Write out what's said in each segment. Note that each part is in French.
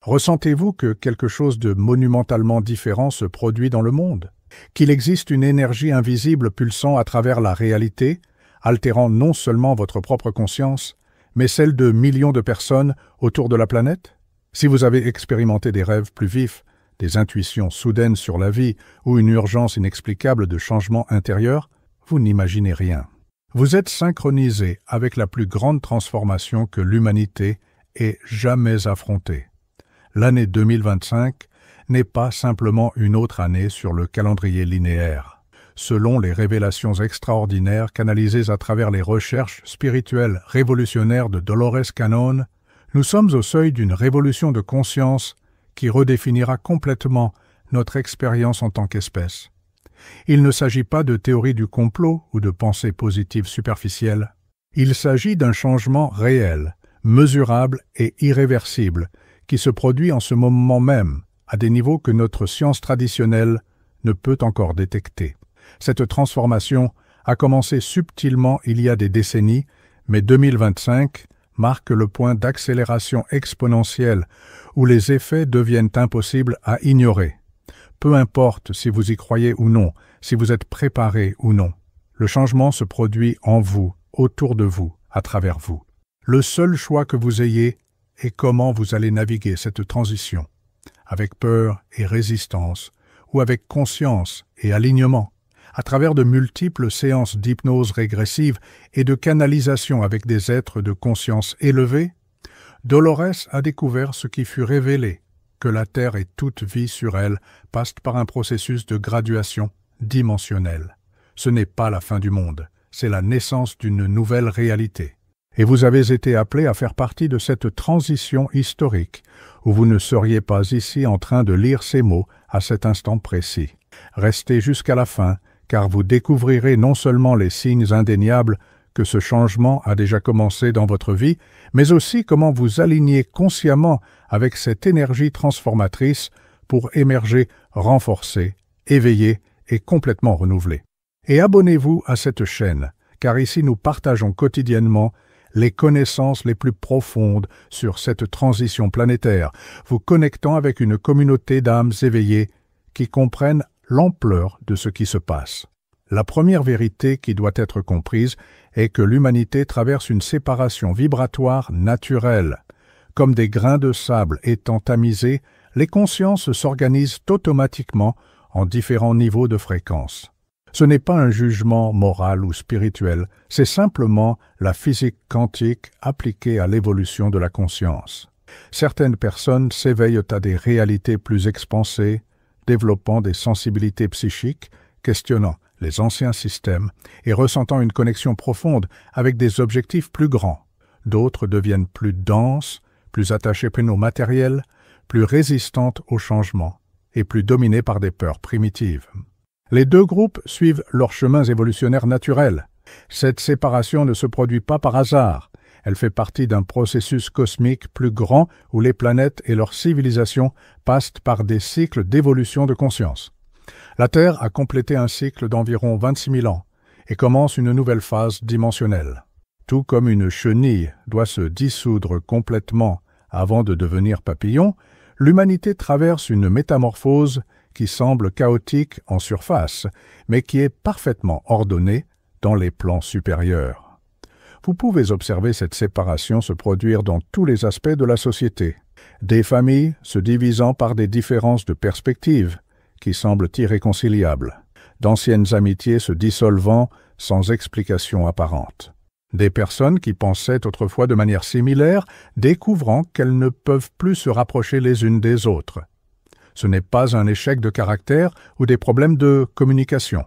Ressentez-vous que quelque chose de monumentalement différent se produit dans le monde? Qu'il existe une énergie invisible pulsant à travers la réalité, altérant non seulement votre propre conscience, mais celle de millions de personnes autour de la planète? Si vous avez expérimenté des rêves plus vifs, des intuitions soudaines sur la vie ou une urgence inexplicable de changement intérieur, vous n'imaginez rien. Vous êtes synchronisé avec la plus grande transformation que l'humanité ait jamais affrontée. L'année 2025 n'est pas simplement une autre année sur le calendrier linéaire. Selon les révélations extraordinaires canalisées à travers les recherches spirituelles révolutionnaires de Dolores Cannon, nous sommes au seuil d'une révolution de conscience qui redéfinira complètement notre expérience en tant qu'espèce. Il ne s'agit pas de théorie du complot ou de pensées positives superficielles. Il s'agit d'un changement réel, mesurable et irréversible qui se produit en ce moment même, à des niveaux que notre science traditionnelle ne peut encore détecter. Cette transformation a commencé subtilement il y a des décennies, mais 2025 marque le point d'accélération exponentielle où les effets deviennent impossibles à ignorer. Peu importe si vous y croyez ou non, si vous êtes préparé ou non, le changement se produit en vous, autour de vous, à travers vous. Le seul choix que vous ayez est comment vous allez naviguer cette transition, avec peur et résistance, ou avec conscience et alignement, à travers de multiples séances d'hypnose régressive et de canalisation avec des êtres de conscience élevés. Dolores a découvert ce qui fut révélé, que la Terre et toute vie sur elle passent par un processus de graduation dimensionnelle. Ce n'est pas la fin du monde, c'est la naissance d'une nouvelle réalité. Et vous avez été appelé à faire partie de cette transition historique, où vous ne seriez pas ici en train de lire ces mots à cet instant précis. Restez jusqu'à la fin, car vous découvrirez non seulement les signes indéniables que ce changement a déjà commencé dans votre vie, mais aussi comment vous aligner consciemment avec cette énergie transformatrice pour émerger renforcé, éveillé et complètement renouvelé. Et abonnez-vous à cette chaîne, car ici nous partageons quotidiennement les connaissances les plus profondes sur cette transition planétaire, vous connectant avec une communauté d'âmes éveillées qui comprennent l'ampleur de ce qui se passe. La première vérité qui doit être comprise est que l'humanité traverse une séparation vibratoire naturelle. Comme des grains de sable étant tamisés, les consciences s'organisent automatiquement en différents niveaux de fréquence. Ce n'est pas un jugement moral ou spirituel, c'est simplement la physique quantique appliquée à l'évolution de la conscience. Certaines personnes s'éveillent à des réalités plus expansées, développant des sensibilités psychiques, questionnant les anciens systèmes et ressentant une connexion profonde avec des objectifs plus grands. D'autres deviennent plus denses, plus attachées au matériel, plus résistantes au changement et plus dominées par des peurs primitives. Les deux groupes suivent leurs chemins évolutionnaires naturels. Cette séparation ne se produit pas par hasard. Elle fait partie d'un processus cosmique plus grand où les planètes et leurs civilisations passent par des cycles d'évolution de conscience. La Terre a complété un cycle d'environ 26 000 ans et commence une nouvelle phase dimensionnelle. Tout comme une chenille doit se dissoudre complètement avant de devenir papillon, l'humanité traverse une métamorphose qui semble chaotique en surface, mais qui est parfaitement ordonnée dans les plans supérieurs. Vous pouvez observer cette séparation se produire dans tous les aspects de la société. Des familles se divisant par des différences de perspective qui semblent irréconciliables. D'anciennes amitiés se dissolvant sans explication apparente. Des personnes qui pensaient autrefois de manière similaire, découvrant qu'elles ne peuvent plus se rapprocher les unes des autres. Ce n'est pas un échec de caractère ou des problèmes de communication.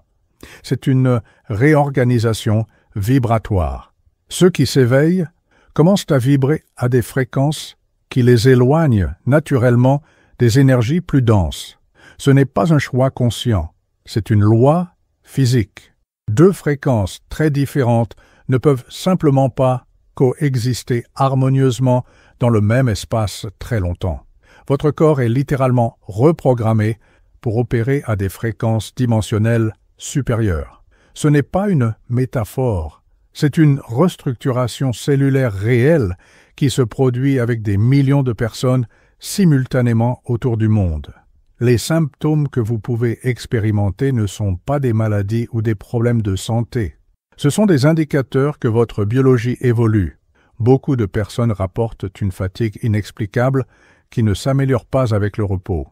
C'est une réorganisation vibratoire. Ceux qui s'éveillent commencent à vibrer à des fréquences qui les éloignent naturellement des énergies plus denses. Ce n'est pas un choix conscient, c'est une loi physique. Deux fréquences très différentes ne peuvent simplement pas coexister harmonieusement dans le même espace très longtemps. Votre corps est littéralement reprogrammé pour opérer à des fréquences dimensionnelles supérieures. Ce n'est pas une métaphore, c'est une restructuration cellulaire réelle qui se produit avec des millions de personnes simultanément autour du monde. Les symptômes que vous pouvez expérimenter ne sont pas des maladies ou des problèmes de santé. Ce sont des indicateurs que votre biologie évolue. Beaucoup de personnes rapportent une fatigue inexplicable qui ne s'améliore pas avec le repos.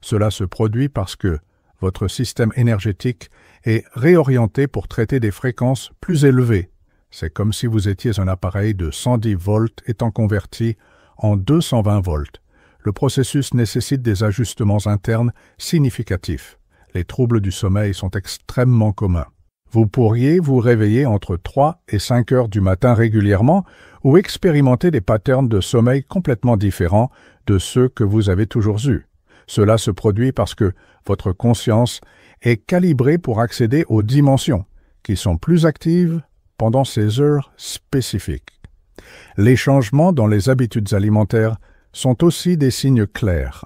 Cela se produit parce que votre système énergétique est réorienté pour traiter des fréquences plus élevées. C'est comme si vous étiez un appareil de 110 volts étant converti en 220 volts. Le processus nécessite des ajustements internes significatifs. Les troubles du sommeil sont extrêmement communs. Vous pourriez vous réveiller entre 3 et 5 heures du matin régulièrement ou expérimenter des patterns de sommeil complètement différents de ceux que vous avez toujours eus. Cela se produit parce que votre conscience est calibrée pour accéder aux dimensions, qui sont plus actives pendant ces heures spécifiques. Les changements dans les habitudes alimentaires sont aussi des signes clairs.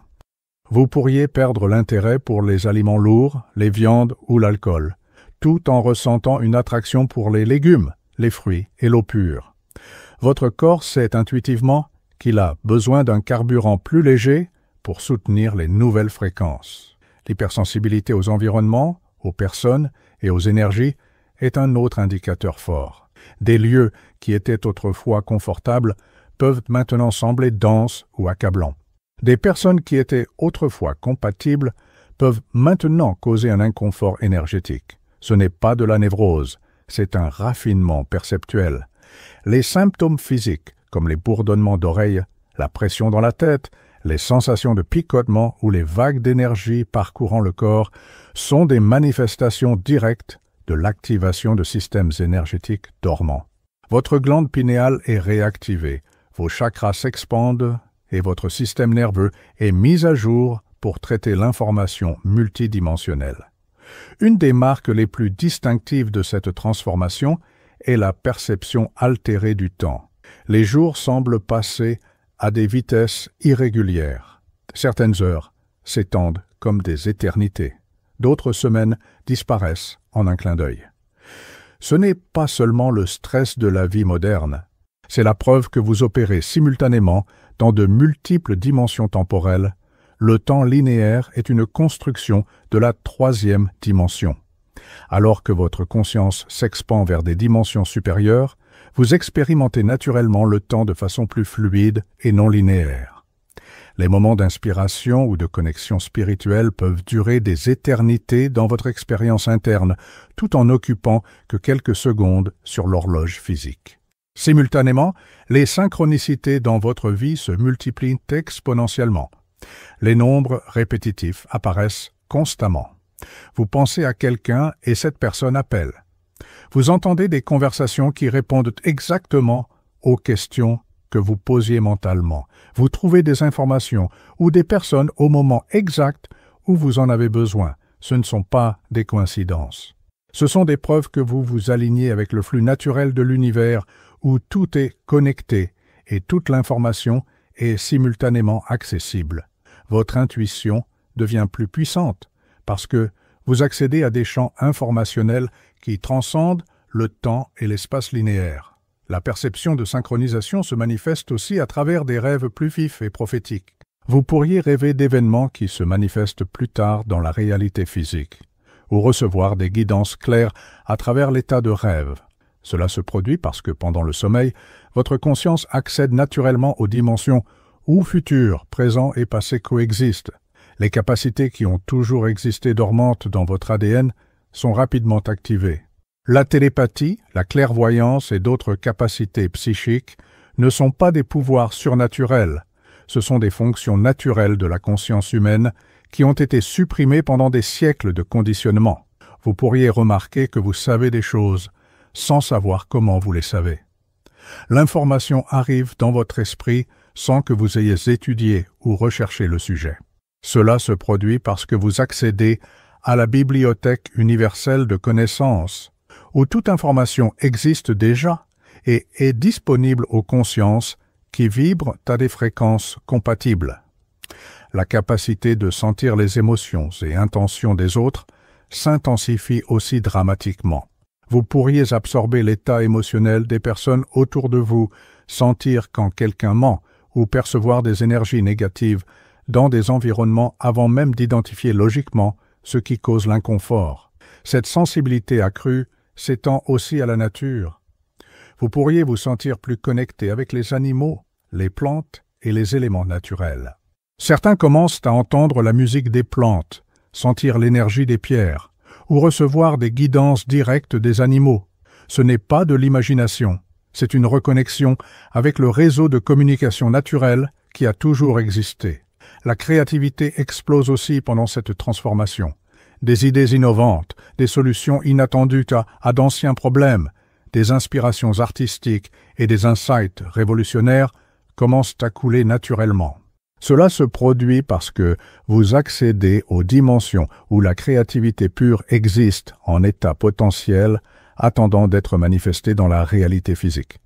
Vous pourriez perdre l'intérêt pour les aliments lourds, les viandes ou l'alcool, tout en ressentant une attraction pour les légumes, les fruits et l'eau pure. Votre corps sait intuitivement qu'il a besoin d'un carburant plus léger pour soutenir les nouvelles fréquences. L'hypersensibilité aux environnements, aux personnes et aux énergies est un autre indicateur fort. Des lieux qui étaient autrefois confortables peuvent maintenant sembler denses ou accablants. Des personnes qui étaient autrefois compatibles peuvent maintenant causer un inconfort énergétique. Ce n'est pas de la névrose, c'est un raffinement perceptuel. Les symptômes physiques, comme les bourdonnements d'oreilles, la pression dans la tête, les sensations de picotement ou les vagues d'énergie parcourant le corps, sont des manifestations directes de l'activation de systèmes énergétiques dormants. Votre glande pinéale est réactivée, vos chakras s'expandent et votre système nerveux est mis à jour pour traiter l'information multidimensionnelle. Une des marques les plus distinctives de cette transformation est la perception altérée du temps. Les jours semblent passer à des vitesses irrégulières. Certaines heures s'étendent comme des éternités. D'autres semaines disparaissent en un clin d'œil. Ce n'est pas seulement le stress de la vie moderne, c'est la preuve que vous opérez simultanément dans de multiples dimensions temporelles. Le temps linéaire est une construction de la 3e dimension. Alors que votre conscience s'expand vers des dimensions supérieures, vous expérimentez naturellement le temps de façon plus fluide et non linéaire. Les moments d'inspiration ou de connexion spirituelle peuvent durer des éternités dans votre expérience interne, tout en n'occupant que quelques secondes sur l'horloge physique. Simultanément, les synchronicités dans votre vie se multiplient exponentiellement. Les nombres répétitifs apparaissent constamment. Vous pensez à quelqu'un et cette personne appelle. Vous entendez des conversations qui répondent exactement aux questions que vous posiez mentalement. Vous trouvez des informations ou des personnes au moment exact où vous en avez besoin. Ce ne sont pas des coïncidences. Ce sont des preuves que vous vous alignez avec le flux naturel de l'univers où tout est connecté et toute l'information est simultanément accessible. Votre intuition devient plus puissante parce que vous accédez à des champs informationnels qui transcendent le temps et l'espace linéaire. La perception de synchronisation se manifeste aussi à travers des rêves plus vifs et prophétiques. Vous pourriez rêver d'événements qui se manifestent plus tard dans la réalité physique, ou recevoir des guidances claires à travers l'état de rêve. Cela se produit parce que pendant le sommeil, votre conscience accède naturellement aux dimensions où futur, présent et passé coexistent. Les capacités qui ont toujours existé dormantes dans votre ADN sont rapidement activées. La télépathie, la clairvoyance et d'autres capacités psychiques ne sont pas des pouvoirs surnaturels, ce sont des fonctions naturelles de la conscience humaine qui ont été supprimées pendant des siècles de conditionnement. Vous pourriez remarquer que vous savez des choses sans savoir comment vous les savez. L'information arrive dans votre esprit sans que vous ayez étudié ou recherché le sujet. Cela se produit parce que vous accédez à la bibliothèque universelle de connaissances, où toute information existe déjà et est disponible aux consciences qui vibrent à des fréquences compatibles. La capacité de sentir les émotions et intentions des autres s'intensifie aussi dramatiquement. Vous pourriez absorber l'état émotionnel des personnes autour de vous, sentir quand quelqu'un ment ou percevoir des énergies négatives dans des environnements avant même d'identifier logiquement ce qui cause l'inconfort. Cette sensibilité accrue s'étend aussi à la nature. Vous pourriez vous sentir plus connecté avec les animaux, les plantes et les éléments naturels. Certains commencent à entendre la musique des plantes, sentir l'énergie des pierres, ou recevoir des guidances directes des animaux. Ce n'est pas de l'imagination, c'est une reconnexion avec le réseau de communication naturelle qui a toujours existé. La créativité explose aussi pendant cette transformation. Des idées innovantes, des solutions inattendues à d'anciens problèmes, des inspirations artistiques et des insights révolutionnaires commencent à couler naturellement. Cela se produit parce que vous accédez aux dimensions où la créativité pure existe en état potentiel, attendant d'être manifestée dans la réalité physique.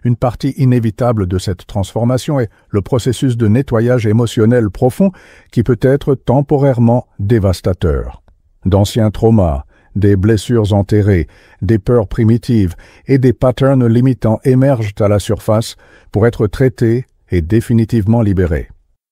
Une partie inévitable de cette transformation est le processus de nettoyage émotionnel profond qui peut être temporairement dévastateur. D'anciens traumas, des blessures enterrées, des peurs primitives et des patterns limitants émergent à la surface pour être traités et définitivement libérés.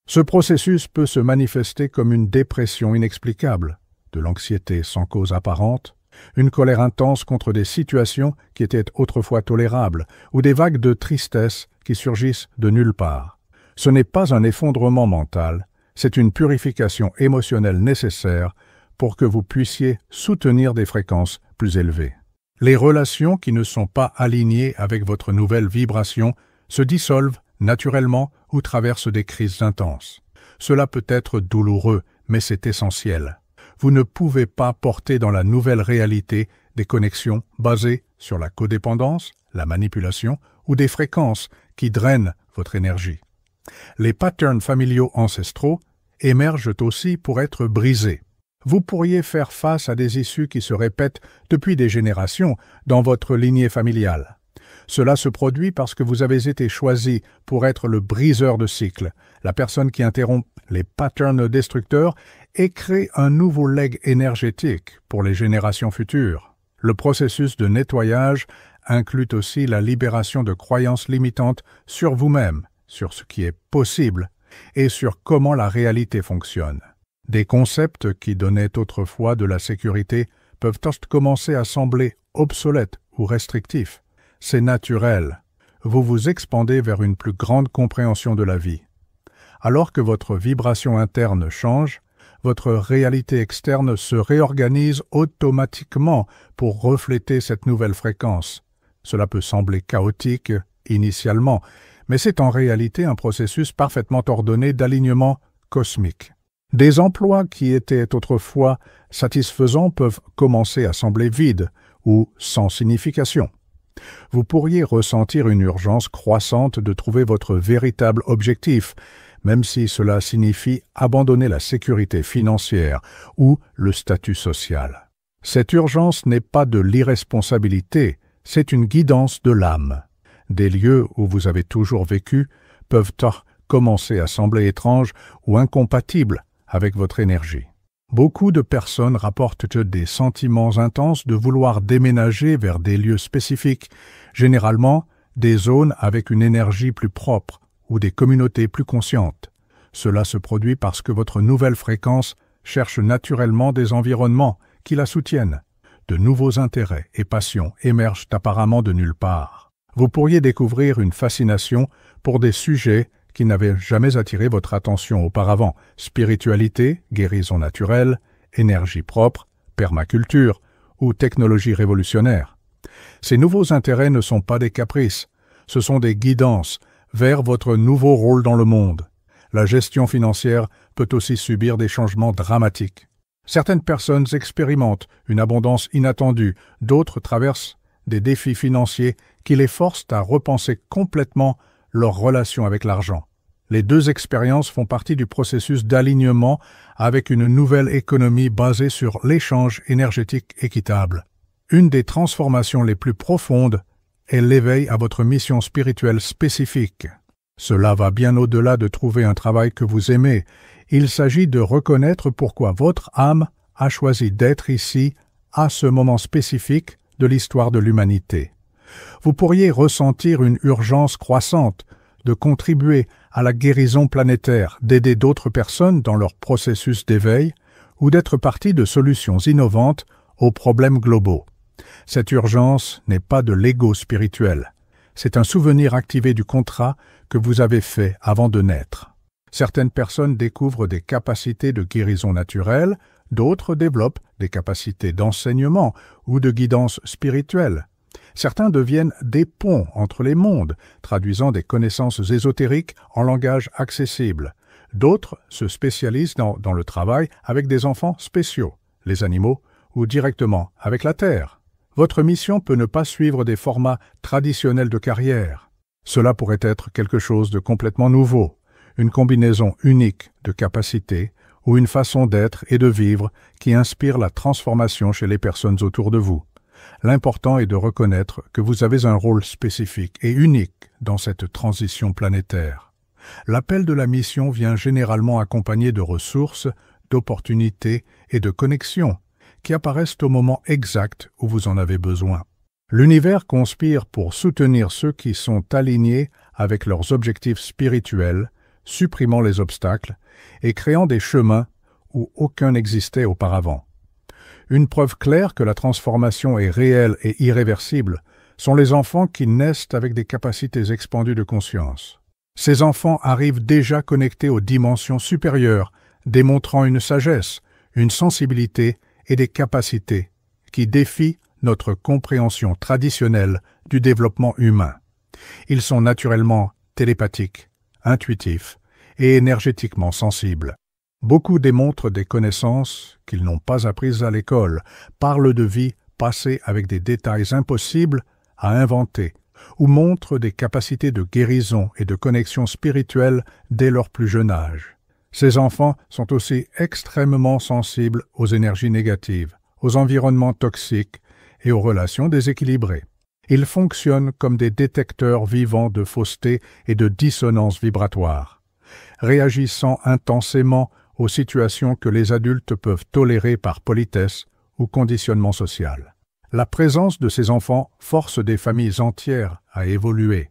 Ce processus peut se manifester comme une dépression inexplicable, de l'anxiété sans cause apparente, une colère intense contre des situations qui étaient autrefois tolérables, ou des vagues de tristesse qui surgissent de nulle part. Ce n'est pas un effondrement mental, c'est une purification émotionnelle nécessaire pour que vous puissiez soutenir des fréquences plus élevées. Les relations qui ne sont pas alignées avec votre nouvelle vibration se dissolvent naturellement ou traversent des crises intenses. Cela peut être douloureux, mais c'est essentiel. Vous ne pouvez pas porter dans la nouvelle réalité des connexions basées sur la codépendance, la manipulation ou des fréquences qui drainent votre énergie. Les patterns familiaux ancestraux émergent aussi pour être brisés. Vous pourriez faire face à des issues qui se répètent depuis des générations dans votre lignée familiale. Cela se produit parce que vous avez été choisi pour être le briseur de cycles, la personne qui interrompt les patterns destructeurs et crée un nouveau legs énergétique pour les générations futures. Le processus de nettoyage inclut aussi la libération de croyances limitantes sur vous-même, sur ce qui est possible et sur comment la réalité fonctionne. Des concepts qui donnaient autrefois de la sécurité peuvent commencer à sembler obsolètes ou restrictifs. C'est naturel. Vous vous expandez vers une plus grande compréhension de la vie. Alors que votre vibration interne change, votre réalité externe se réorganise automatiquement pour refléter cette nouvelle fréquence. Cela peut sembler chaotique initialement, mais c'est en réalité un processus parfaitement ordonné d'alignement cosmique. Des emplois qui étaient autrefois satisfaisants peuvent commencer à sembler vides ou sans signification. Vous pourriez ressentir une urgence croissante de trouver votre véritable objectif, même si cela signifie abandonner la sécurité financière ou le statut social. Cette urgence n'est pas de l'irresponsabilité, c'est une guidance de l'âme. Des lieux où vous avez toujours vécu peuvent commencer à sembler étranges ou incompatibles avec votre énergie. Beaucoup de personnes rapportent des sentiments intenses de vouloir déménager vers des lieux spécifiques, généralement des zones avec une énergie plus propre ou des communautés plus conscientes. Cela se produit parce que votre nouvelle fréquence cherche naturellement des environnements qui la soutiennent. De nouveaux intérêts et passions émergent apparemment de nulle part. Vous pourriez découvrir une fascination pour des sujets qui n'avaient jamais attiré votre attention auparavant, spiritualité, guérison naturelle, énergie propre, permaculture ou technologie révolutionnaire. Ces nouveaux intérêts ne sont pas des caprices, ce sont des guidances vers votre nouveau rôle dans le monde. La gestion financière peut aussi subir des changements dramatiques. Certaines personnes expérimentent une abondance inattendue, d'autres traversent des défis financiers qui les forcent à repenser complètement leur relation avec l'argent. Les deux expériences font partie du processus d'alignement avec une nouvelle économie basée sur l'échange énergétique équitable. Une des transformations les plus profondes est l'éveil à votre mission spirituelle spécifique. Cela va bien au-delà de trouver un travail que vous aimez. Il s'agit de reconnaître pourquoi votre âme a choisi d'être ici à ce moment spécifique de l'histoire de l'humanité. Vous pourriez ressentir une urgence croissante de contribuer à la guérison planétaire, d'aider d'autres personnes dans leur processus d'éveil ou d'être partie de solutions innovantes aux problèmes globaux. Cette urgence n'est pas de l'ego spirituel. C'est un souvenir activé du contrat que vous avez fait avant de naître. Certaines personnes découvrent des capacités de guérison naturelle, d'autres développent des capacités d'enseignement ou de guidance spirituelle. Certains deviennent des ponts entre les mondes, traduisant des connaissances ésotériques en langage accessible. D'autres se spécialisent dans le travail avec des enfants spéciaux, les animaux, ou directement avec la Terre. Votre mission peut ne pas suivre des formats traditionnels de carrière. Cela pourrait être quelque chose de complètement nouveau, une combinaison unique de capacités ou une façon d'être et de vivre qui inspire la transformation chez les personnes autour de vous. L'important est de reconnaître que vous avez un rôle spécifique et unique dans cette transition planétaire. L'appel de la mission vient généralement accompagné de ressources, d'opportunités et de connexions qui apparaissent au moment exact où vous en avez besoin. L'univers conspire pour soutenir ceux qui sont alignés avec leurs objectifs spirituels, supprimant les obstacles et créant des chemins où aucun n'existait auparavant. Une preuve claire que la transformation est réelle et irréversible sont les enfants qui naissent avec des capacités expandues de conscience. Ces enfants arrivent déjà connectés aux dimensions supérieures, démontrant une sagesse, une sensibilité et des capacités qui défient notre compréhension traditionnelle du développement humain. Ils sont naturellement télépathiques, intuitifs et énergétiquement sensibles. Beaucoup démontrent des connaissances qu'ils n'ont pas apprises à l'école, parlent de vie passée avec des détails impossibles à inventer, ou montrent des capacités de guérison et de connexion spirituelle dès leur plus jeune âge. Ces enfants sont aussi extrêmement sensibles aux énergies négatives, aux environnements toxiques et aux relations déséquilibrées. Ils fonctionnent comme des détecteurs vivants de fausseté et de dissonance vibratoire, réagissant intensément aux situations que les adultes peuvent tolérer par politesse ou conditionnement social. La présence de ces enfants force des familles entières à évoluer.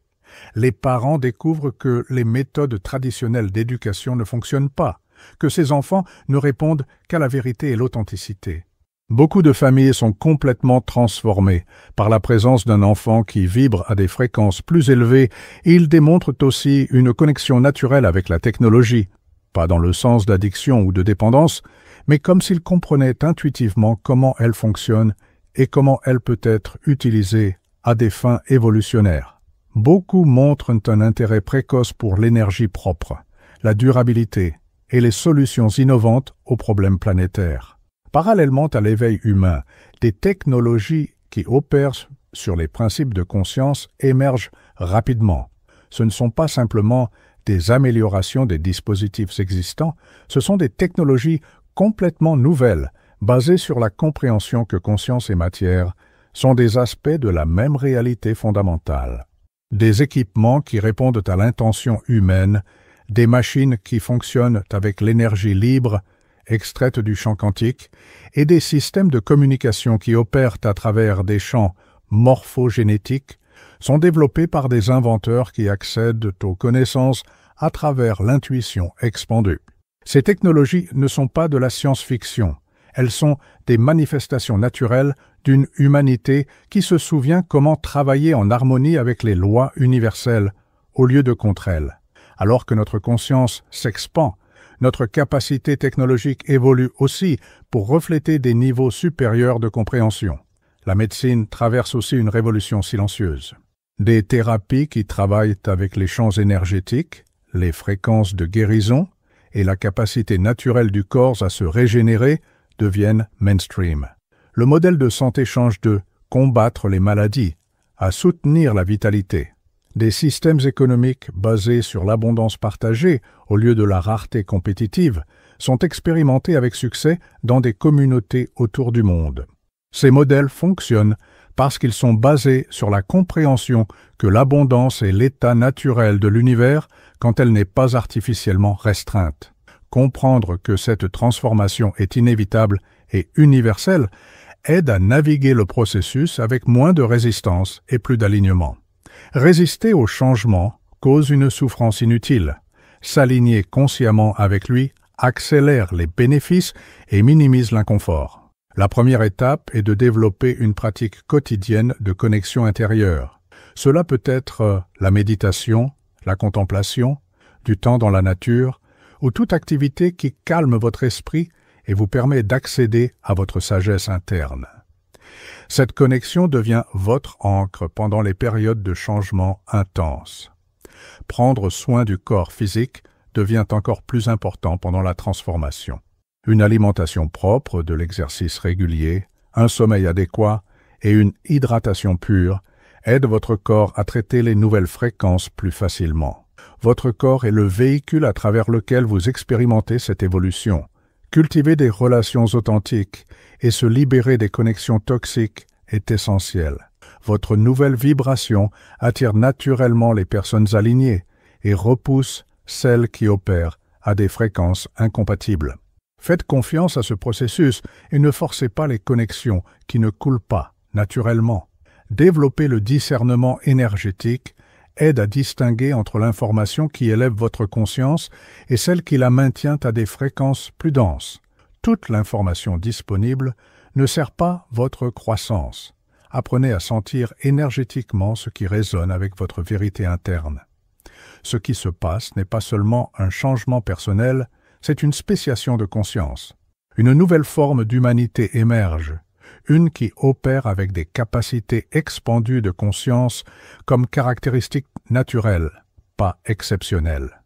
Les parents découvrent que les méthodes traditionnelles d'éducation ne fonctionnent pas, que ces enfants ne répondent qu'à la vérité et l'authenticité. Beaucoup de familles sont complètement transformées par la présence d'un enfant qui vibre à des fréquences plus élevées et ils démontrent aussi une connexion naturelle avec la technologie, pas dans le sens d'addiction ou de dépendance, mais comme s'ils comprenaient intuitivement comment elle fonctionne et comment elle peut être utilisée à des fins évolutionnaires. Beaucoup montrent un intérêt précoce pour l'énergie propre, la durabilité et les solutions innovantes aux problèmes planétaires. Parallèlement à l'éveil humain, des technologies qui opèrent sur les principes de conscience émergent rapidement. Ce ne sont pas simplement des améliorations des dispositifs existants, ce sont des technologies complètement nouvelles, basées sur la compréhension que conscience et matière sont des aspects de la même réalité fondamentale. Des équipements qui répondent à l'intention humaine, des machines qui fonctionnent avec l'énergie libre, extraite du champ quantique, et des systèmes de communication qui opèrent à travers des champs morphogénétiques sont développés par des inventeurs qui accèdent aux connaissances à travers l'intuition expandue. Ces technologies ne sont pas de la science-fiction, elles sont des manifestations naturelles d'une humanité qui se souvient comment travailler en harmonie avec les lois universelles au lieu de contre elles. Alors que notre conscience s'expand, notre capacité technologique évolue aussi pour refléter des niveaux supérieurs de compréhension. La médecine traverse aussi une révolution silencieuse. Des thérapies qui travaillent avec les champs énergétiques, les fréquences de guérison et la capacité naturelle du corps à se régénérer deviennent mainstream. Le modèle de santé change de combattre les maladies à soutenir la vitalité. Des systèmes économiques basés sur l'abondance partagée au lieu de la rareté compétitive sont expérimentés avec succès dans des communautés autour du monde. Ces modèles fonctionnent parce qu'ils sont basés sur la compréhension que l'abondance est l'état naturel de l'univers quand elle n'est pas artificiellement restreinte. Comprendre que cette transformation est inévitable et universelle aide à naviguer le processus avec moins de résistance et plus d'alignement. Résister au changement cause une souffrance inutile, S'aligner consciemment avec lui accélère les bénéfices et minimise l'inconfort. La première étape est de développer une pratique quotidienne de connexion intérieure. Cela peut être la méditation, la contemplation, du temps dans la nature, ou toute activité qui calme votre esprit et vous permet d'accéder à votre sagesse interne. Cette connexion devient votre ancre pendant les périodes de changement intenses. Prendre soin du corps physique devient encore plus important pendant la transformation. Une alimentation propre, de l'exercice régulier, un sommeil adéquat et une hydratation pure aident votre corps à traiter les nouvelles fréquences plus facilement. Votre corps est le véhicule à travers lequel vous expérimentez cette évolution. Cultiver des relations authentiques et se libérer des connexions toxiques est essentiel. Votre nouvelle vibration attire naturellement les personnes alignées et repousse celles qui opèrent à des fréquences incompatibles. Faites confiance à ce processus et ne forcez pas les connexions qui ne coulent pas naturellement. Développer le discernement énergétique aide à distinguer entre l'information qui élève votre conscience et celle qui la maintient à des fréquences plus denses. Toute l'information disponible ne sert pas votre croissance. Apprenez à sentir énergétiquement ce qui résonne avec votre vérité interne. Ce qui se passe n'est pas seulement un changement personnel, c'est une spéciation de conscience. Une nouvelle forme d'humanité émerge, une qui opère avec des capacités expandues de conscience comme caractéristiques naturelles, pas exceptionnelles.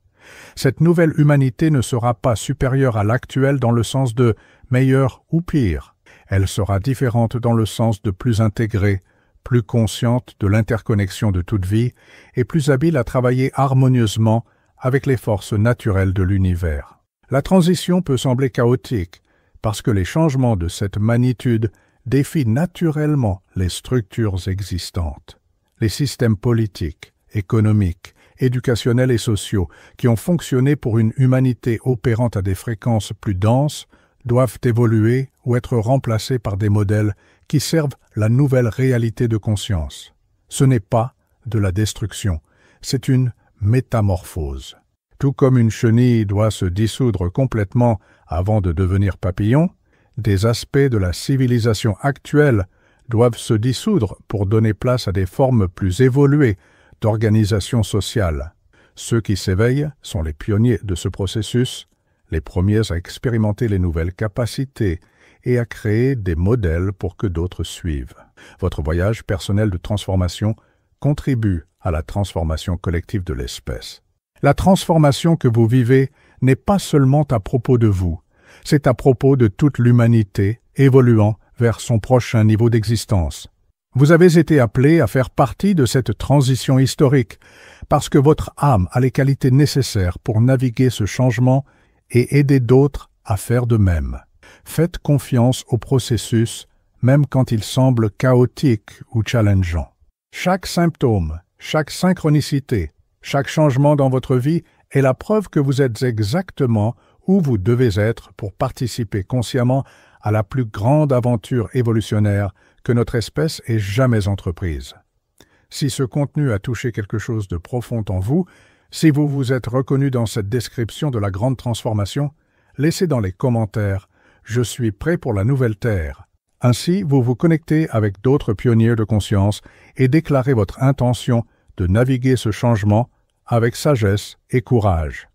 Cette nouvelle humanité ne sera pas supérieure à l'actuelle dans le sens de meilleure ou pire. Elle sera différente dans le sens de plus intégrée, plus consciente de l'interconnexion de toute vie et plus habile à travailler harmonieusement avec les forces naturelles de l'univers. La transition peut sembler chaotique parce que les changements de cette magnitude défient naturellement les structures existantes. Les systèmes politiques, économiques, éducationnels et sociaux qui ont fonctionné pour une humanité opérant à des fréquences plus denses doivent évoluer ou être remplacés par des modèles qui servent la nouvelle réalité de conscience. Ce n'est pas de la destruction, c'est une métamorphose. Tout comme une chenille doit se dissoudre complètement avant de devenir papillon, des aspects de la civilisation actuelle doivent se dissoudre pour donner place à des formes plus évoluées d'organisation sociale. Ceux qui s'éveillent sont les pionniers de ce processus, les premiers à expérimenter les nouvelles capacités et à créer des modèles pour que d'autres suivent. Votre voyage personnel de transformation contribue à la transformation collective de l'espèce. La transformation que vous vivez n'est pas seulement à propos de vous, c'est à propos de toute l'humanité évoluant vers son prochain niveau d'existence. Vous avez été appelé à faire partie de cette transition historique parce que votre âme a les qualités nécessaires pour naviguer ce changement et aider d'autres à faire de même. Faites confiance au processus, même quand il semble chaotique ou challengeant. Chaque symptôme, chaque synchronicité, chaque changement dans votre vie est la preuve que vous êtes exactement où vous devez être pour participer consciemment à la plus grande aventure évolutionnaire que notre espèce ait jamais entreprise. Si ce contenu a touché quelque chose de profond en vous, si vous vous êtes reconnu dans cette description de la grande transformation, laissez dans les commentaires « Je suis prêt pour la nouvelle Terre ». Ainsi, vous vous connectez avec d'autres pionniers de conscience et déclarez votre intention de naviguer ce changement avec sagesse et courage.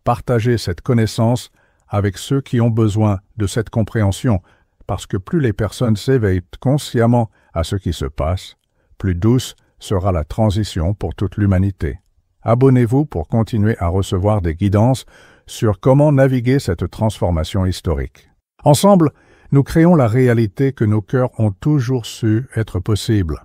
Partagez cette connaissance avec ceux qui ont besoin de cette compréhension, parce que plus les personnes s'éveillent consciemment à ce qui se passe, plus douce sera la transition pour toute l'humanité. Abonnez-vous pour continuer à recevoir des guidances sur comment naviguer cette transformation historique. Ensemble, nous créons la réalité que nos cœurs ont toujours su être possible.